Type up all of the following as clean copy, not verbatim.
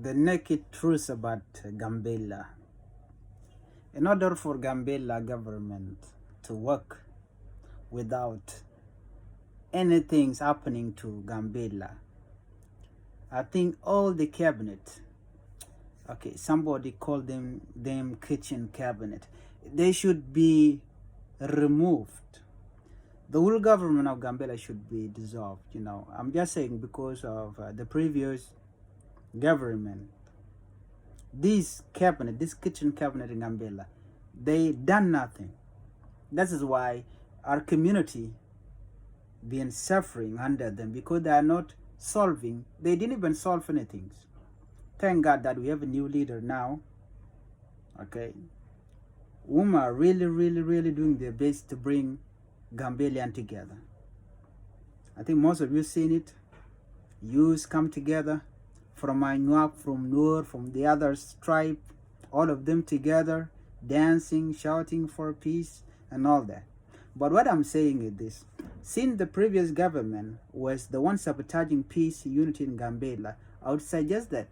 The naked truth about Gambella. In order for Gambella government to work without anything happening to Gambella, I think all the cabinet, okay, somebody called them kitchen cabinet, they should be removed. The whole government of Gambella should be dissolved. I'm just saying because of the previous government. This cabinet, this kitchen cabinet in Gambella, they done nothing. That is why our community been suffering under them, because they are not solving. They didn't even solve anything. Thank God that we have a new leader now. Okay, whom are really doing their best to bring Gambellian together. I think most of you seen it. Youths come together from Anuak, from Nur, from the other tribe, all of them together, dancing, shouting for peace and all that. But what I'm saying is this: since the previous government was the one sabotaging peace, unity in Gambella, I would suggest that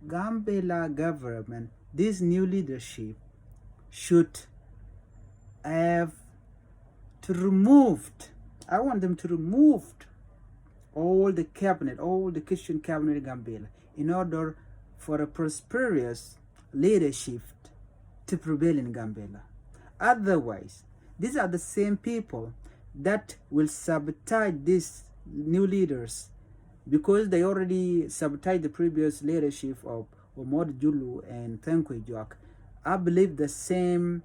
Gambella government, this new leadership, should have to remove. I want them to remove all the cabinet, all the Christian cabinet in Gambella, in order for a prosperous leadership to prevail in Gambella. Otherwise, these are the same people that will sabotage these new leaders, because they already sabotaged the previous leadership of Omod Julu and Tenkwe Joak. I believe the same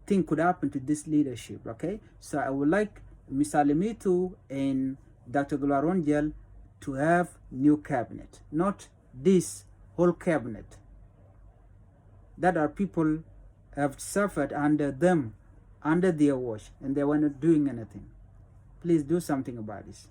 thing could happen to this leadership. Okay, so I would like Mr. Alimitu and Dr. Gularonjel to have new cabinet, not this whole cabinet that our people have suffered under them, under their watch, and they were not doing anything. Please do something about this.